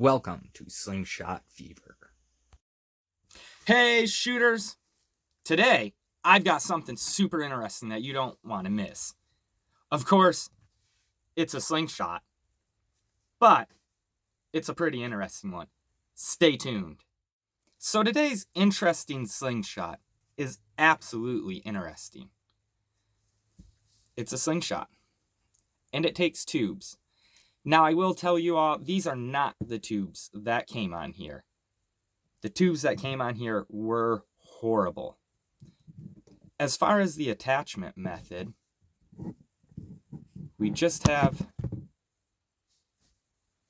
Welcome to Slingshot Fever. Hey shooters! Today, I've got something super interesting that you don't want to miss. Of course, it's a slingshot, but it's a pretty interesting one. Stay tuned. So today's interesting slingshot is absolutely interesting. It's a slingshot, and it takes tubes. Now, I will tell you all, these are not the tubes that came on here. The tubes that came on here were horrible. As far as the attachment method, we just have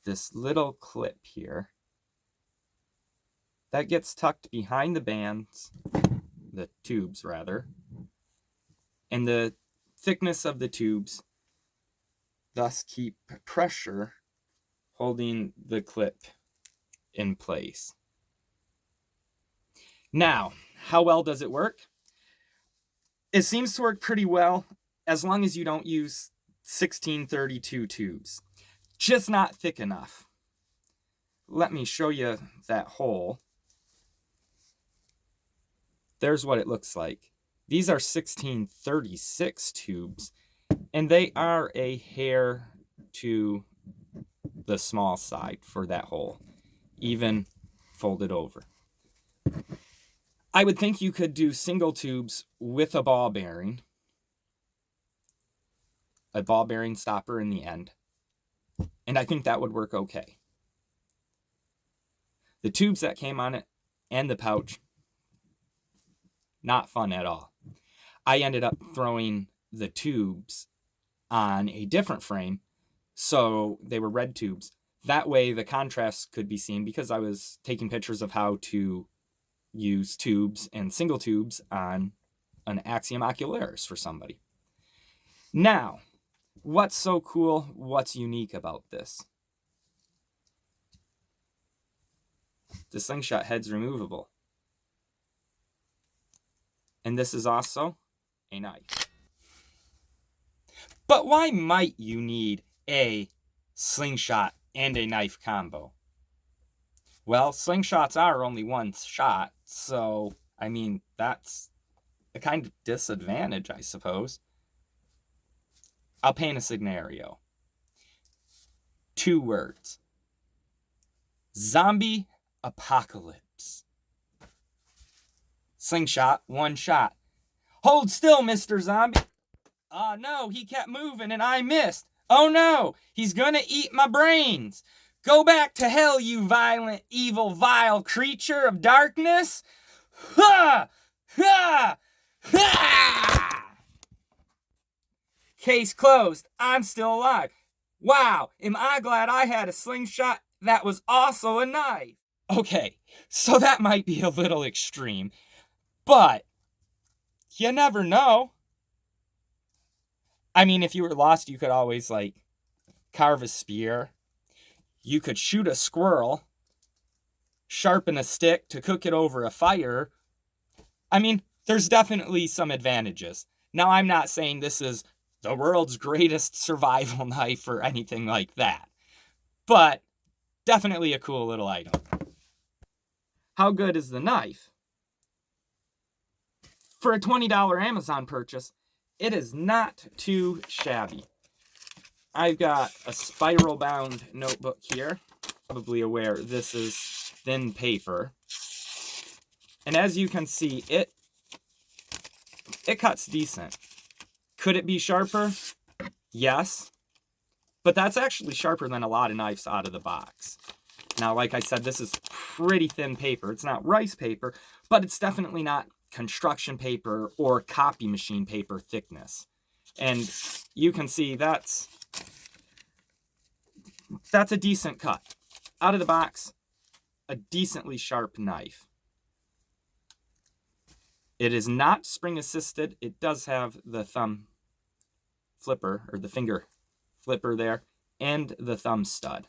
this little clip here that gets tucked behind the bands, the tubes rather, and the thickness of the tubes thus keep pressure holding the clip in place. Now, how well does it work? It seems to work pretty well as long as you don't use 1632 tubes. Just not thick enough. Let me show you that hole. There's what it looks like. These are 1636 tubes, and they are a hair to the small side for that hole, even folded over. I would think you could do single tubes with a ball bearing stopper in the end, and I think that would work okay. The tubes that came on it and the pouch, not fun at all. I ended up throwing the tubes on a different frame, so they were red tubes. That way the contrast could be seen because I was taking pictures of how to use tubes and single tubes on an Axiom Ocularis for somebody. Now, what's so cool? What's unique about this? The slingshot head's removable. And this is also a knife. But why might you need a slingshot and a knife combo? Well, slingshots are only one shot, so, I mean, that's a kind of disadvantage, I suppose. I'll paint a scenario. 2 words. Zombie apocalypse. Slingshot, 1 shot. Hold still, Mr. Zombie. Oh no, he kept moving and I missed. Oh no, he's gonna eat my brains. Go back to hell, you violent, evil, vile creature of darkness. Ha! Ha! Ha! Case closed. I'm still alive. Wow, am I glad I had a slingshot that was also a knife. Okay, so that might be a little extreme, but you never know. I mean, if you were lost, you could always, carve a spear. You could shoot a squirrel, sharpen a stick to cook it over a fire. I mean, there's definitely some advantages. Now, I'm not saying this is the world's greatest survival knife or anything like that, but definitely a cool little item. How good is the knife? For a $20 Amazon purchase, it is not too shabby. I've got a spiral-bound notebook here. Probably aware this is thin paper. And as you can see, it cuts decent. Could it be sharper? Yes. But that's actually sharper than a lot of knives out of the box. Now, like I said, this is pretty thin paper. It's not rice paper, but it's definitely not construction paper or copy machine paper thickness. And you can see that's a decent cut. Out of the box, a decently sharp knife. It is not spring assisted. It does have the thumb flipper, or the finger flipper there, and the thumb stud.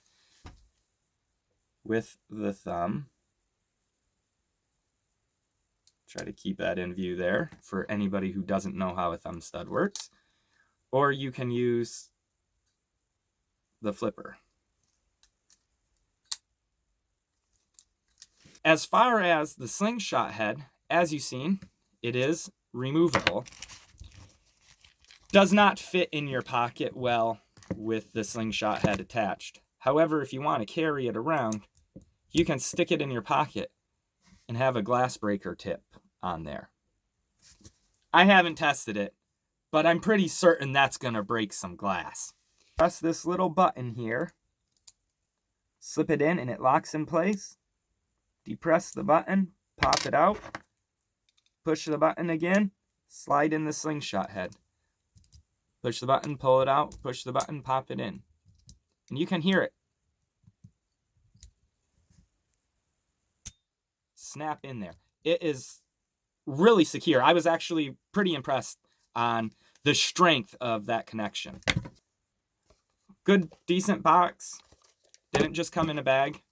With the thumb, try to keep that in view there for anybody who doesn't know how a thumb stud works. Or you can use the flipper. As far as the slingshot head, as you've seen, it is removable. Does not fit in your pocket well with the slingshot head attached. However, if you want to carry it around, you can stick it in your pocket and have a glass breaker tip on there. I haven't tested it, but I'm pretty certain that's going to break some glass. Press this little button here, slip it in and it locks in place. Depress the button, pop it out, push the button again, slide in the slingshot head. Push the button, pull it out, push the button, pop it in. And you can hear it snap in there. It is really secure. I was actually pretty impressed on the strength of that connection. Good, decent box. Didn't just come in a bag.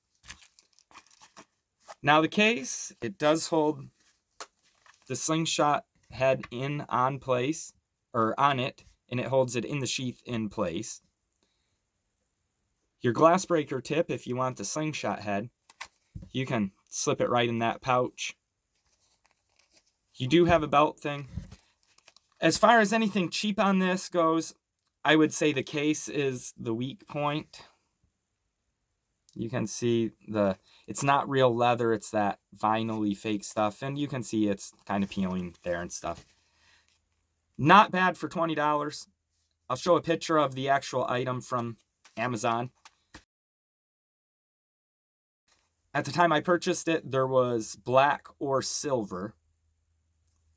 Now the case, it does hold the slingshot head on place, or on it, and it holds it in the sheath in place. Your glass breaker tip, if you want the slingshot head, you can slip it right in that pouch. You do have a belt thing. As far as anything cheap on this goes, I would say the case is the weak point. You can see it's not real leather, it's that vinyl-y fake stuff, and you can see it's kind of peeling there and stuff. Not bad for $20. I'll show a picture of the actual item from Amazon. At the time I purchased it, there was black or silver.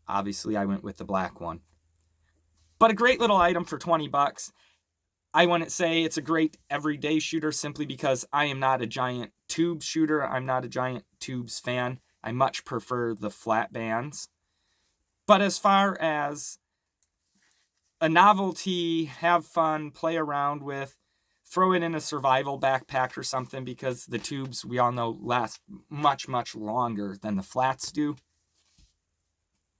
Obviously, I went with the black one. But a great little item for 20 bucks. I wouldn't say it's a great everyday shooter simply because I am not a giant tube shooter. I'm not a giant tubes fan. I much prefer the flat bands. But as far as a novelty, have fun, play around with, throw it in a survival backpack or something, because the tubes, we all know, last much, much longer than the flats do.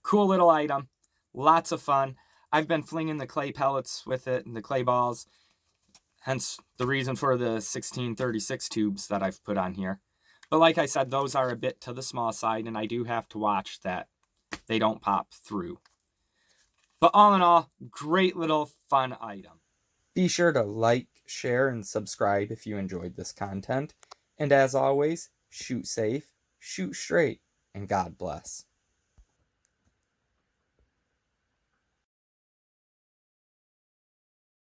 Cool little item. Lots of fun. I've been flinging the clay pellets with it and the clay balls. Hence the reason for the 1636 tubes that I've put on here. But like I said, those are a bit to the small side, and I do have to watch that they don't pop through. But all in all, great little fun item. Be sure to like, share, and subscribe if you enjoyed this content. And as always, shoot safe, shoot straight, and God bless.